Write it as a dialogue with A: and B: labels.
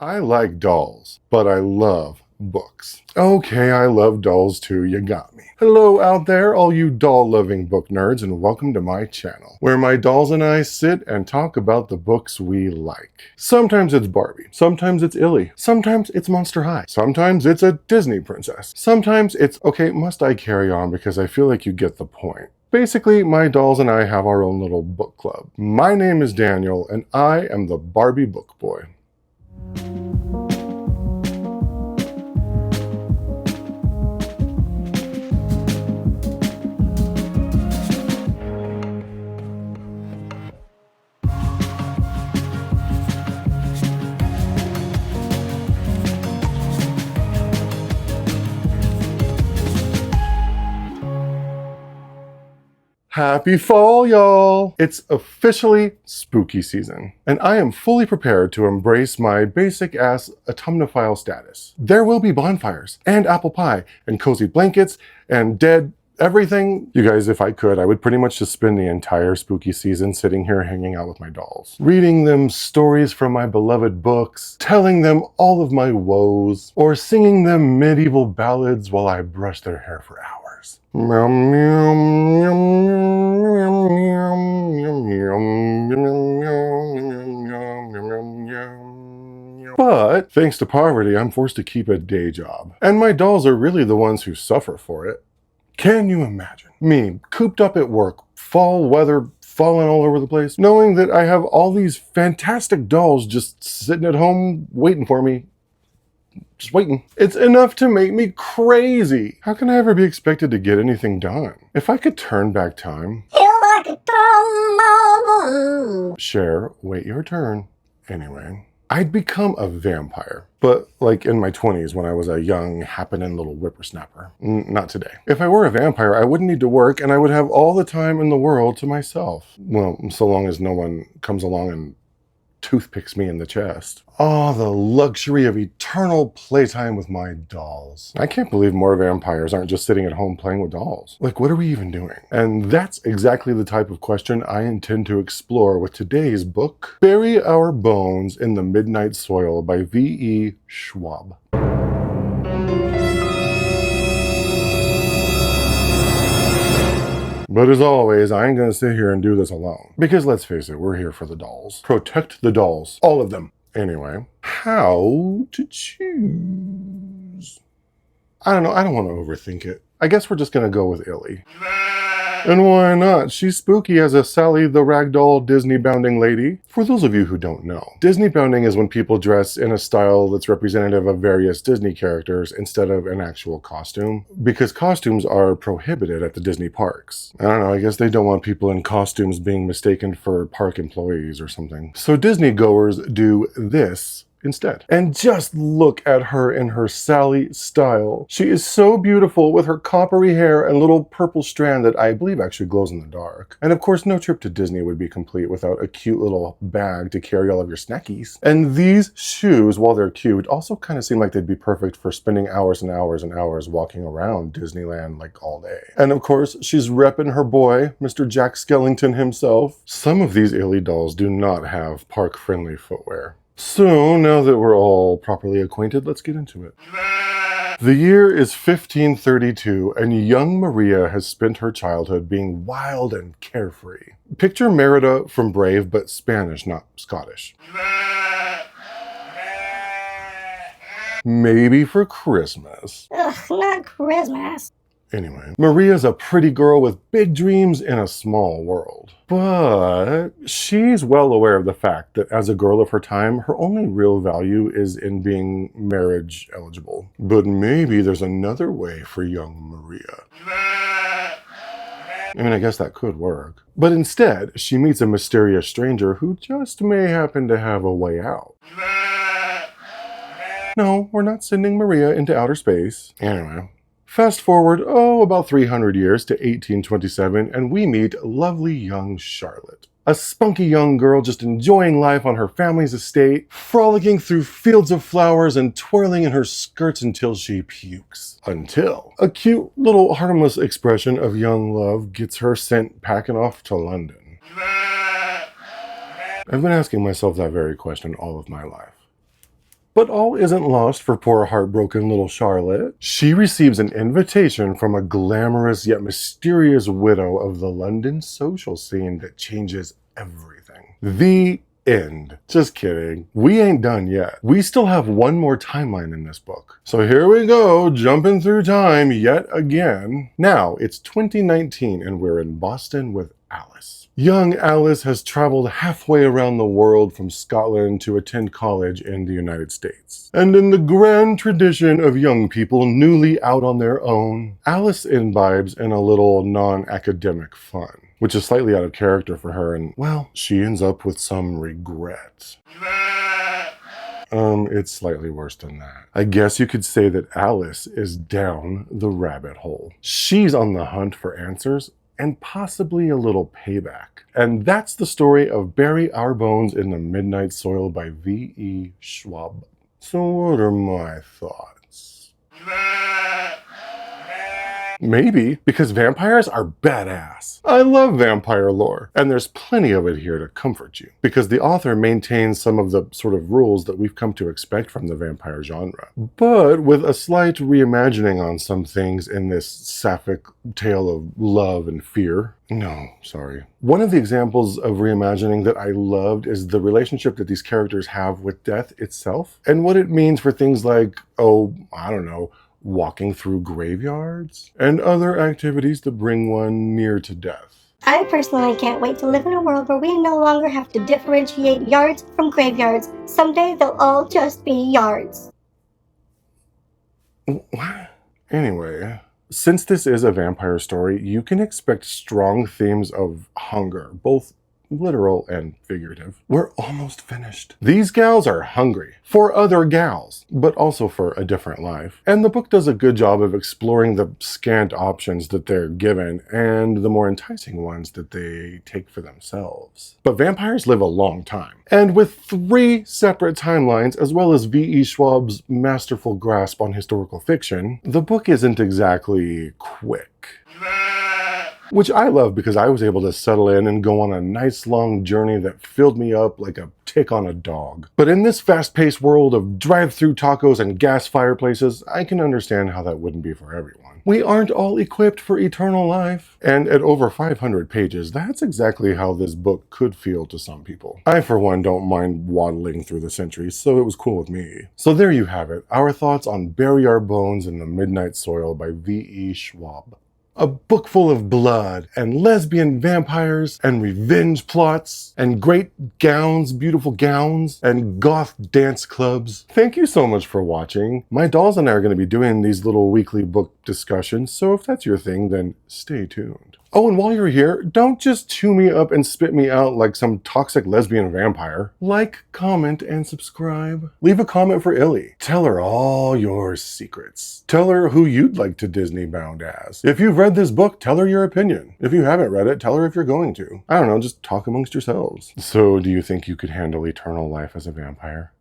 A: I like dolls, but I love books. Okay, I love dolls too, you got me. Hello out there, all you doll-loving book nerds, and welcome to my channel, where my dolls and I sit and talk about the books we like. Sometimes it's Barbie, sometimes it's Illy, sometimes it's Monster High, sometimes it's a Disney princess, sometimes it's, okay, must I carry on because I feel like you get the point. Basically, my dolls and I have our own little book club. My name is Daniel, and I am the Barbie book boy. Happy fall, y'all! It's officially spooky season, and I am fully prepared to embrace my basic-ass autumnophile status. There will be bonfires, and apple pie, and cozy blankets, and dead everything. You guys, if I could, I would pretty much just spend the entire spooky season sitting here hanging out with my dolls, reading them stories from my beloved books, telling them all of my woes, or singing them medieval ballads while I brush their hair for hours. Meow, meow, meow, meow, meow, meow, meow, meow. But thanks to poverty, I'm forced to keep a day job, and my dolls are really the ones who suffer for it. Can you imagine me cooped up at work, fall weather falling all over the place, knowing that I have all these fantastic dolls just sitting at home waiting for me? Just waiting. It's enough to make me crazy. How can I ever be expected to get anything done? If I could turn back time... Cher, wait your turn. Anyway, I'd become a vampire. But like in my 20s when I was a young, happening little whippersnapper. Not today. If I were a vampire, I wouldn't need to work and I would have all the time in the world to myself. Well, so long as no one comes along and toothpicks me in the chest. Oh, the luxury of eternal playtime with my dolls. I can't believe more vampires aren't just sitting at home playing with dolls. Like, what are we even doing? And that's exactly the type of question I intend to explore with today's book, Bury Our Bones in the Midnight Soil by V.E. Schwab. But as always, I ain't gonna sit here and do this alone. Because let's face it, we're here for the dolls. Protect the dolls. All of them. Anyway, how to choose? I don't know, I don't want to overthink it. I guess we're just gonna go with Illy. And why not? She's spooky as a Sally the Ragdoll Disney bounding lady. For those of you who don't know, Disney bounding is when people dress in a style that's representative of various Disney characters instead of an actual costume, because costumes are prohibited at the Disney parks. I don't know, I guess they don't want people in costumes being mistaken for park employees or something. So Disney goers do this instead. And just look at her in her Sally style. She is so beautiful with her coppery hair and little purple strand that I believe actually glows in the dark. And of course, no trip to Disney would be complete without a cute little bag to carry all of your snackies. And these shoes, while they're cute, also kind of seem like they'd be perfect for spending hours and hours and hours walking around Disneyland like all day. And of course, she's repping her boy, Mr. Jack Skellington himself. Some of these Illy dolls do not have park-friendly footwear. So, now that we're all properly acquainted, let's get into it. The year is 1532, and young Maria has spent her childhood being wild and carefree. Picture Merida from Brave, but Spanish, not Scottish. Maybe for Christmas.
B: Ugh, not Christmas.
A: Anyway, Maria's a pretty girl with big dreams in a small world. But she's well aware of the fact that as a girl of her time, her only real value is in being marriage eligible. But maybe there's another way for young Maria. I mean, I guess that could work. But instead, she meets a mysterious stranger who just may happen to have a way out. No, we're not sending Maria into outer space. Anyway. Fast forward, about 300 years to 1827, and we meet lovely young Charlotte. A spunky young girl just enjoying life on her family's estate, frolicking through fields of flowers and twirling in her skirts until she pukes. Until a cute little harmless expression of young love gets her sent packing off to London. I've been asking myself that very question all of my life. But all isn't lost for poor heartbroken little Charlotte. She receives an invitation from a glamorous yet mysterious widow of the London social scene that changes everything. The end. Just kidding. We ain't done yet. We still have one more timeline in this book. So here we go, jumping through time yet again. Now, it's 2019 and we're in Boston with Alice. Young Alice has traveled halfway around the world from Scotland to attend college in the United States. And in the grand tradition of young people newly out on their own, Alice imbibes in a little non-academic fun, which is slightly out of character for her, and, well, she ends up with some regret. It's slightly worse than that. I guess you could say that Alice is down the rabbit hole. She's on the hunt for answers and possibly a little payback. And that's the story of Bury Our Bones in the Midnight Soil by V.E. Schwab. So what are my thoughts? Maybe, because vampires are badass. I love vampire lore, and there's plenty of it here to comfort you, because the author maintains some of the sort of rules that we've come to expect from the vampire genre, but with a slight reimagining on some things in this sapphic tale of love and fear. No, sorry. One of the examples of reimagining that I loved is the relationship that these characters have with death itself, and what it means for things like, walking through graveyards, and other activities that bring one near to death.
B: I personally can't wait to live in a world where we no longer have to differentiate yards from graveyards. Someday they'll all just be yards.
A: What? Anyway, since this is a vampire story, you can expect strong themes of hunger, both literal and figurative. We're almost finished. These gals are hungry for other gals, but also for a different life. And the book does a good job of exploring the scant options that they're given and the more enticing ones that they take for themselves. But vampires live a long time. And with 3 separate timelines, as well as V.E. Schwab's masterful grasp on historical fiction, the book isn't exactly quick. Which I love because I was able to settle in and go on a nice long journey that filled me up like a tick on a dog. But in this fast-paced world of drive-through tacos and gas fireplaces, I can understand how that wouldn't be for everyone. We aren't all equipped for eternal life. And at over 500 pages, that's exactly how this book could feel to some people. I, for one, don't mind waddling through the centuries, so it was cool with me. So there you have it, our thoughts on Bury Our Bones in the Midnight Soil by V.E. Schwab. A book full of blood and lesbian vampires and revenge plots and great gowns, beautiful gowns, and goth dance clubs. Thank you so much for watching. My dolls and I are going to be doing these little weekly book discussions, so if that's your thing, then stay tuned. Oh, and while you're here, don't just chew me up and spit me out like some toxic lesbian vampire. Like, comment, and subscribe. Leave a comment for Illy. Tell her all your secrets. Tell her who you'd like to Disney bound as. If you've read this book, tell her your opinion. If you haven't read it, tell her if you're going to. I don't know, just talk amongst yourselves. So, do you think you could handle eternal life as a vampire?